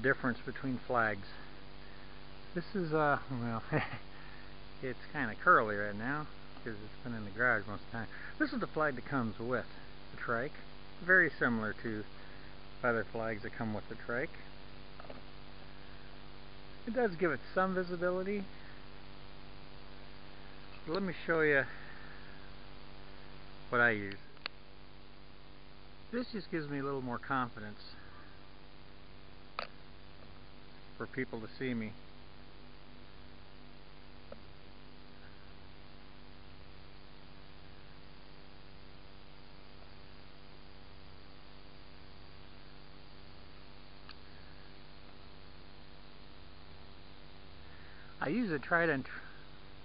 difference between flags. This is, well, it's kind of curly right now because it's been in the garage most of the time. This is the flag that comes with the trike. Very similar to other flags that come with the trike. It does give it some visibility. But let me show you what I use. This just gives me a little more confidence for people to see me. I use a Trident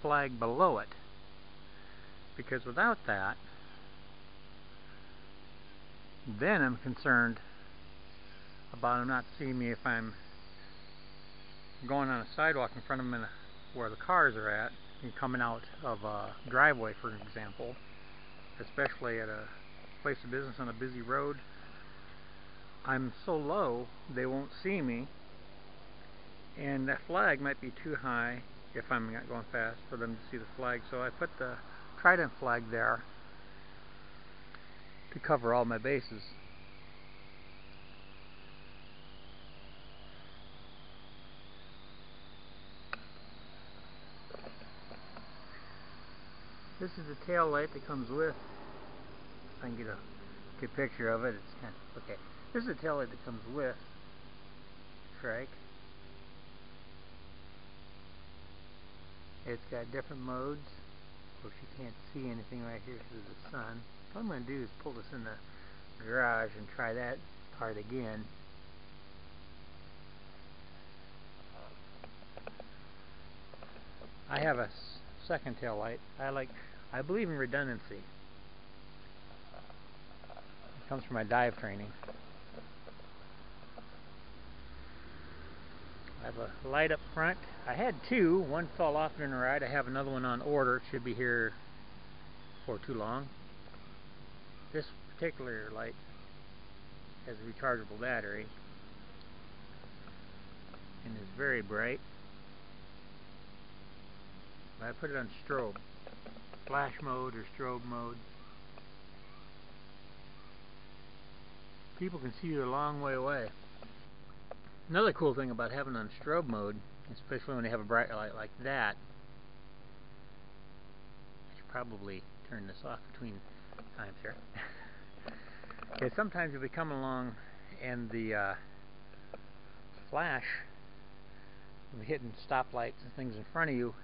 flag below it because without that, then I'm concerned about them not seeing me if I'm going on a sidewalk in front of them where the cars are at and coming out of a driveway, for example, especially at a place of business on a busy road. I'm so low they won't see me, and that flag might be too high if I'm not going fast for them to see the flag. So I put the Trident flag there to cover all my bases. This is the tail light that comes with. If I can get a good picture of it, it's kind of okay. This is the tail light that comes with the trike. It's got different modes. Of course, you can't see anything right here because of the sun. What I'm going to do is pull this in the garage and try that part again. I have a second tail light. I believe in redundancy. It comes from my dive training. I have a light up front. I had two. One fell off during the ride. I have another one on order. It should be here before too long. This particular light has a rechargeable battery and is very bright. I put it on strobe, flash mode or strobe mode. People can see you a long way away. Another cool thing about having it on strobe mode, especially when you have a bright light like that, I should probably turn this off between times here. Okay, sometimes you'll be coming along and the flash will be hitting stoplights and things in front of you,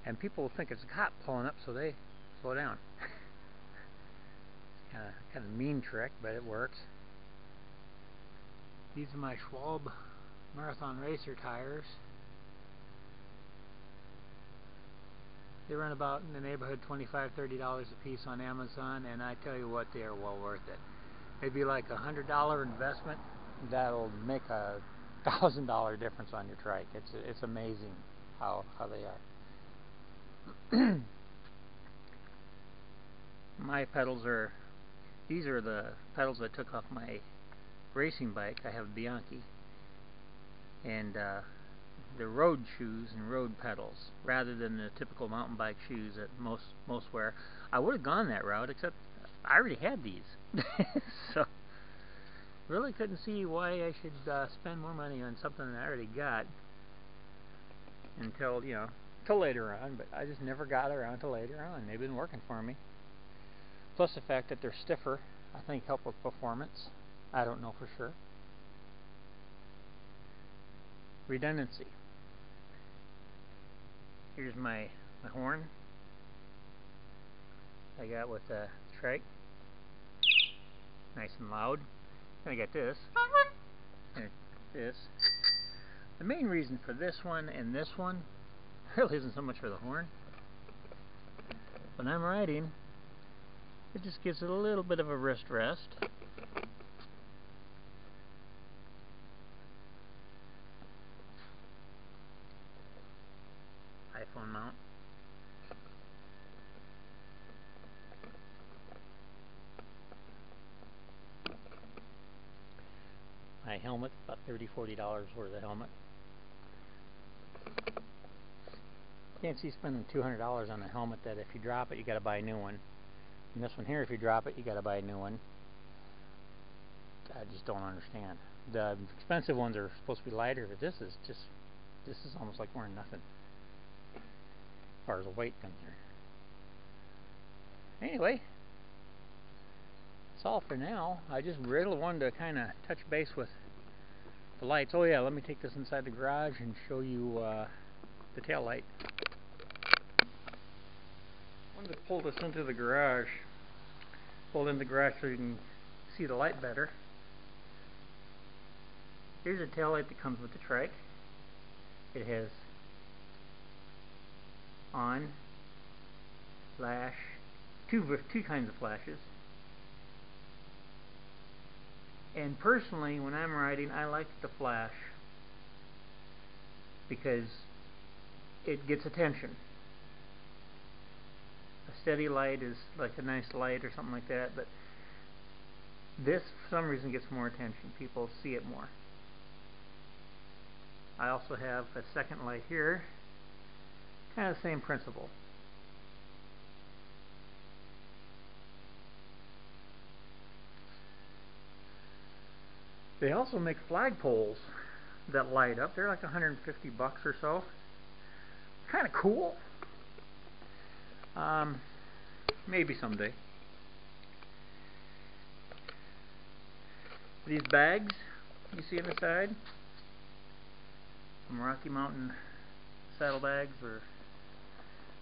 and people will think it's a cop pulling up, so they slow down. Kind of a mean trick, but it works. These are my Schwalb Marathon Racer tires. They run about in the neighborhood $25–30 a piece on Amazon, and I tell you what, they are well worth it. Maybe like $100 investment that'll make a $1,000 difference on your trike. It's amazing how they are. My pedals are, these are the pedals I took off my racing bike. I have a Bianchi, and the road shoes and road pedals rather than the typical mountain bike shoes that most wear. I would have gone that route, except I already had these. So really couldn't see why I should spend more money on something that I already got until, you know, till later on. But I just never got around to later on. They've been working for me. Plus the fact that they're stiffer, I think, help with performance. I don't know for sure. Redundancy. Here's my horn I got with the trike. Nice and loud. Then I got this. And this. The main reason for this one and this one really isn't so much for the horn. When I'm riding, it just gives it a little bit of a wrist rest. iPhone mount. my helmet, about $30–40 worth of helmet. Can't see spending $200 on a helmet that if you drop it, you got to buy a new one. And this one here, if you drop it, you got to buy a new one. I just don't understand. The expensive ones are supposed to be lighter, but this is almost like wearing nothing as far as the weight comes here. Anyway, that's all for now. I just really wanted to kind of touch base with the lights. Oh yeah, let me take this inside the garage and show you the tail light. I wanted to pull this into the garage. Pull it in the garage so you can see the light better. Here's a tail light that comes with the trike. It has on, flash, two kinds of flashes. And personally, when I'm riding, I like the flash because it gets attention. A steady light is like a nice light or something like that, but this, for some reason, gets more attention. People see it more. I also have a second light here, kind of the same principle. They also make flagpoles that light up. They're like $150 or so. Kind of cool. Maybe someday. These bags you see on the side, some Rocky Mountain saddlebags, or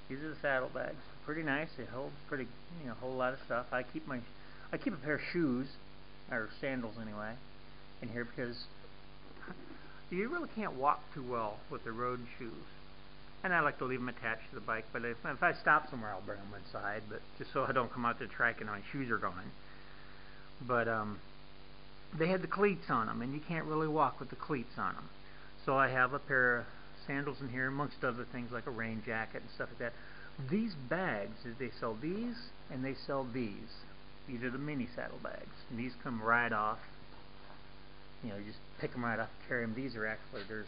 these are the saddlebags. Pretty nice. They hold pretty, a whole lot of stuff. I keep a pair of shoes, or sandals anyway, in here because you really can't walk too well with the road shoes. And I like to leave them attached to the bike, but if I stop somewhere, I'll bring them inside, but just so I don't come out to the track and my shoes are gone. But they had the cleats on them, and you can't really walk with the cleats on them. So I have a pair of sandals in here, amongst other things like a rain jacket and stuff like that. These bags, they sell these, and they sell these. These are the mini saddlebags, and these come right off. You just pick them right off, carry them. These are actually, there's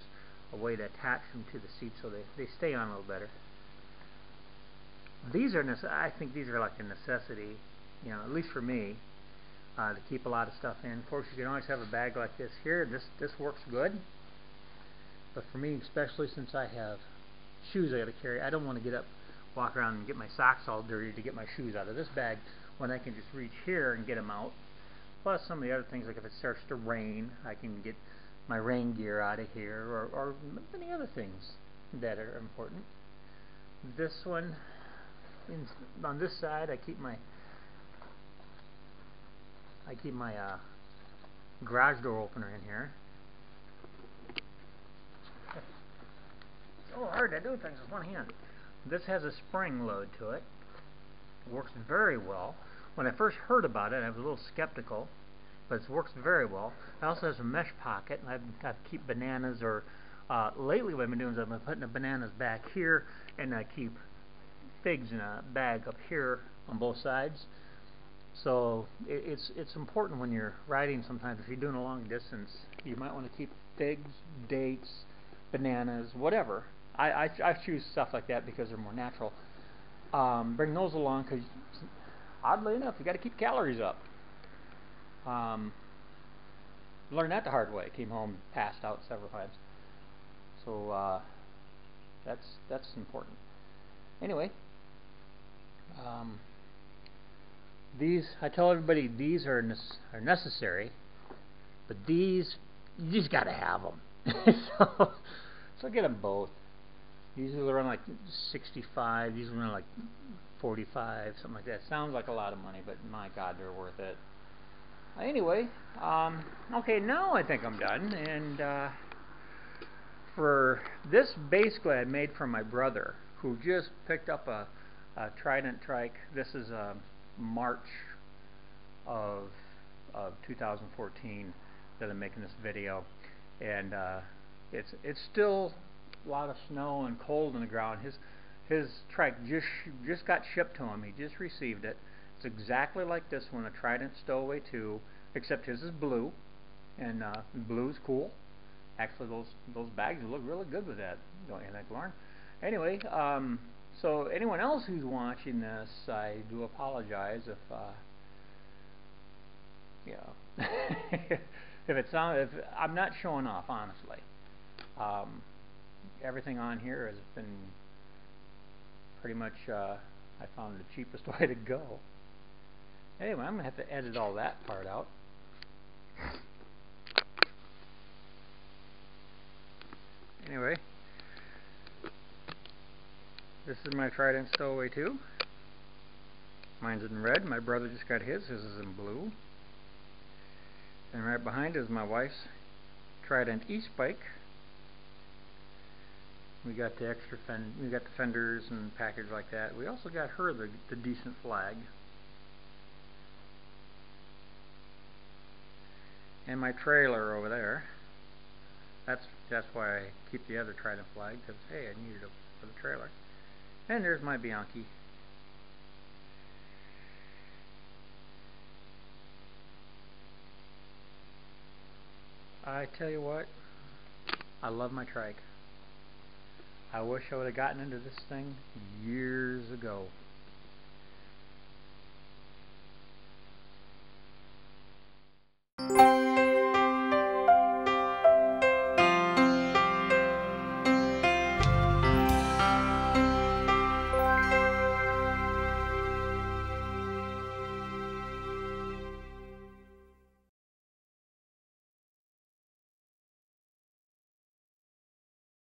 a way to attach them to the seat so they stay on a little better. These are, I think these are like a necessity, at least for me, to keep a lot of stuff in. Of course, you can always have a bag like this here. This works good. But for me, especially since I have shoes I got to carry, I don't want to get up, walk around and get my socks all dirty to get my shoes out of this bag when I can just reach here and get them out. Plus some of the other things, like if it starts to rain, I can get my rain gear out of here, or many other things that are important. This one, on this side, I keep my garage door opener in here. It's so hard to do things with one hand. This has a spring load to it. It works very well. When I first heard about it, I was a little skeptical, but it works very well. It also has a mesh pocket. I keep bananas, or lately what I've been doing is I've been putting the bananas back here, and I keep figs in a bag up here on both sides. So it's important when you're riding. Sometimes if you're doing a long distance, you might want to keep figs, dates, bananas, whatever. I choose stuff like that because they're more natural. Bring those along because, oddly enough, you got to keep calories up. Learned that the hard way. Came home, passed out several times. So that's important. Anyway, these, I tell everybody, these are necessary, but these, you just got to have them. so get them both. These will run like 65. These will run like 45, something like that. Sounds like a lot of money, but my God, they're worth it. Anyway, okay, now I think I'm done. And for this, basically, I made for my brother, who just picked up a Trident trike. This is March of 2014 that I'm making this video, and it's still a lot of snow and cold on the ground. His trike just got shipped to him. He just received it. It's exactly like this one, a Trident Stowaway 2, except his is blue. And blue's cool. Actually, those bags look really good with that. Don't you think, Lauren? Anyway, so anyone else who's watching this, I do apologize if you know, if I'm not showing off, honestly. Everything on here has been pretty much I found the cheapest way to go. Anyway, I'm gonna have to edit all that part out. Anyway, this is my Trident Stowaway too. Mine's in red. My brother just got his. His is in blue. And right behind is my wife's Trident E-Spike. We got the extra we got the fenders and package like that. We also got her the decent flag. And my trailer over there. That's why I keep the other Trident flag, because hey, I needed it for the trailer. And there's my Bianchi. I tell you what, I love my trike. I wish I would have gotten into this thing years ago.